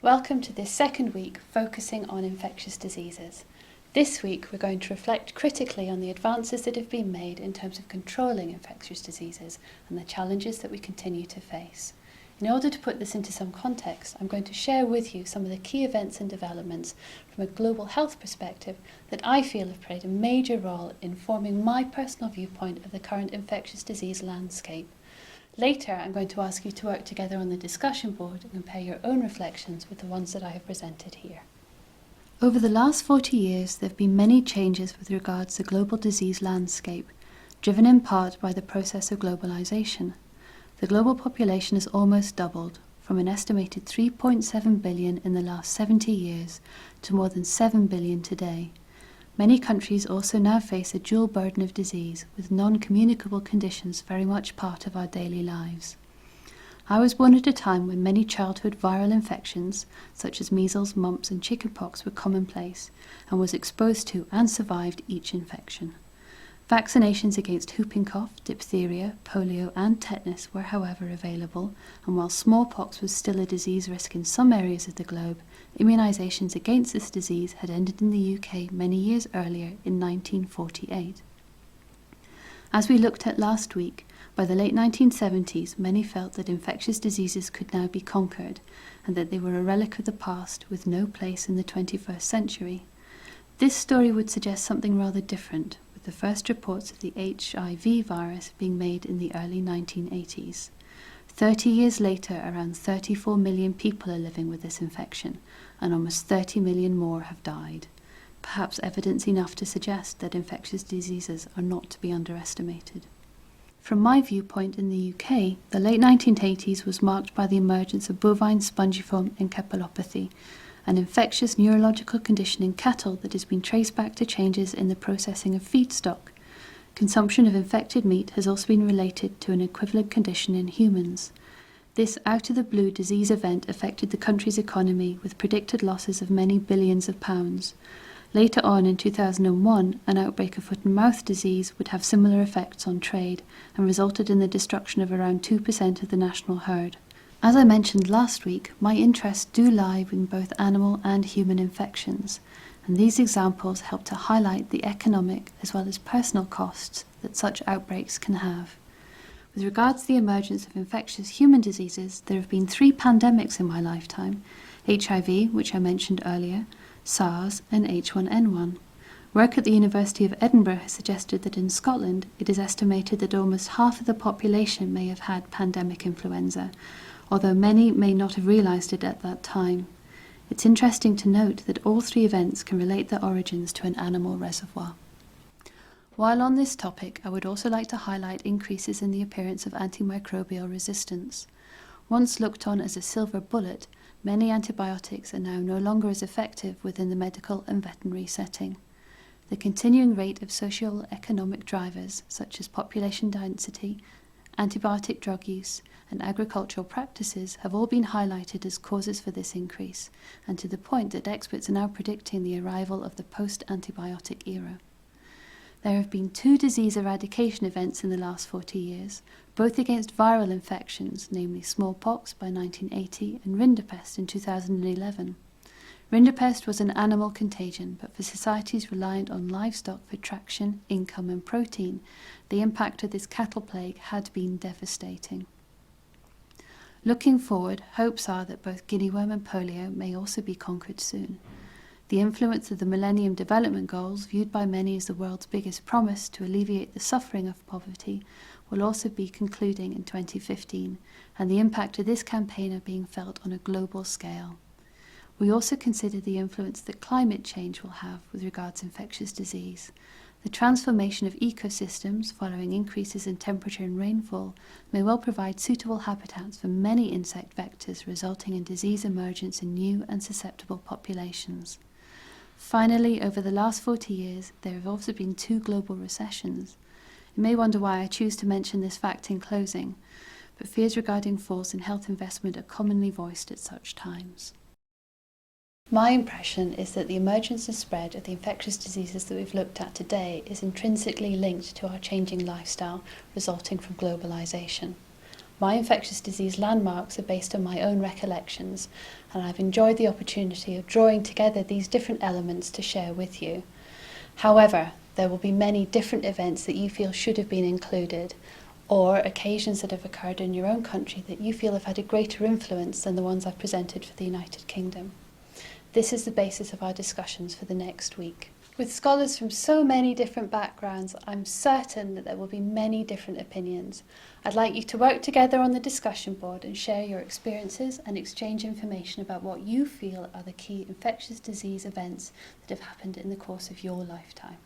Welcome to this second week focusing on infectious diseases. This week we're going to reflect critically on the advances that have been made in terms of controlling infectious diseases and the challenges that we continue to face. In order to put this into some context, I'm going to share with you some of the key events and developments from a global health perspective that I feel have played a major role in forming my personal viewpoint of the current infectious disease landscape. Later, I'm going to ask you to work together on the discussion board and compare your own reflections with the ones that I have presented here. Over the last 40 years, there have been many changes with regards to the global disease landscape, driven in part by the process of globalization. The global population has almost doubled, from an estimated 3.7 billion in the last 70 years to more than 7 billion today. Many countries also now face a dual burden of disease, with non-communicable conditions very much part of our daily lives. I was born at a time when many childhood viral infections, such as measles, mumps and chickenpox, were commonplace, and was exposed to and survived each infection. Vaccinations against whooping cough, diphtheria, polio and tetanus were however available, and while smallpox was still a disease risk in some areas of the globe, immunisations against this disease had ended in the UK many years earlier in 1948. As we looked at last week, by the late 1970s many felt that infectious diseases could now be conquered, and that they were a relic of the past with no place in the 21st century. This story would suggest something rather different, with the first reports of the HIV virus being made in the early 1980s. 30 years later, around 34 million people are living with this infection, and almost 30 million more have died. Perhaps evidence enough to suggest that infectious diseases are not to be underestimated. From my viewpoint in the UK, the late 1980s was marked by the emergence of bovine spongiform encephalopathy, an infectious neurological condition in cattle that has been traced back to changes in the processing of feedstock. Consumption of infected meat has also been related to an equivalent condition in humans. This out-of-the-blue disease event affected the country's economy with predicted losses of many billions of pounds. Later on in 2001, an outbreak of foot and mouth disease would have similar effects on trade and resulted in the destruction of around 2% of the national herd. As I mentioned last week, my interests do lie in both animal and human infections, and these examples help to highlight the economic as well as personal costs that such outbreaks can have. With regards to the emergence of infectious human diseases, there have been 3 pandemics in my lifetime: HIV, which I mentioned earlier, SARS and H1N1. Work at the University of Edinburgh has suggested that in Scotland it is estimated that almost half of the population may have had pandemic influenza, although many may not have realised it at that time. It's interesting to note that all 3 events can relate their origins to an animal reservoir. While on this topic, I would also like to highlight increases in the appearance of antimicrobial resistance. Once looked on as a silver bullet, many antibiotics are now no longer as effective within the medical and veterinary setting. The continuing rate of socio-economic drivers, such as population density, antibiotic drug use, and agricultural practices have all been highlighted as causes for this increase, and to the point that experts are now predicting the arrival of the post-antibiotic era. There have been 2 disease eradication events in the last 40 years, both against viral infections, namely smallpox by 1980 and rinderpest in 2011. Rinderpest was an animal contagion, but for societies reliant on livestock for traction, income and protein, the impact of this cattle plague had been devastating. Looking forward, hopes are that both guinea worm and polio may also be conquered soon. The influence of the Millennium Development Goals, viewed by many as the world's biggest promise to alleviate the suffering of poverty, will also be concluding in 2015, and the impact of this campaign are being felt on a global scale. We also consider the influence that climate change will have with regards to infectious disease. The transformation of ecosystems following increases in temperature and rainfall may well provide suitable habitats for many insect vectors, resulting in disease emergence in new and susceptible populations. Finally, over the last 40 years, there have also been 2 global recessions. You may wonder why I choose to mention this fact in closing, but fears regarding falls in health investment are commonly voiced at such times. My impression is that the emergence and spread of the infectious diseases that we've looked at today is intrinsically linked to our changing lifestyle resulting from globalization. My infectious disease landmarks are based on my own recollections, and I've enjoyed the opportunity of drawing together these different elements to share with you. However, there will be many different events that you feel should have been included, or occasions that have occurred in your own country that you feel have had a greater influence than the ones I've presented for the United Kingdom. This is the basis of our discussions for the next week. With scholars from so many different backgrounds, I'm certain that there will be many different opinions. I'd like you to work together on the discussion board and share your experiences and exchange information about what you feel are the key infectious disease events that have happened in the course of your lifetime.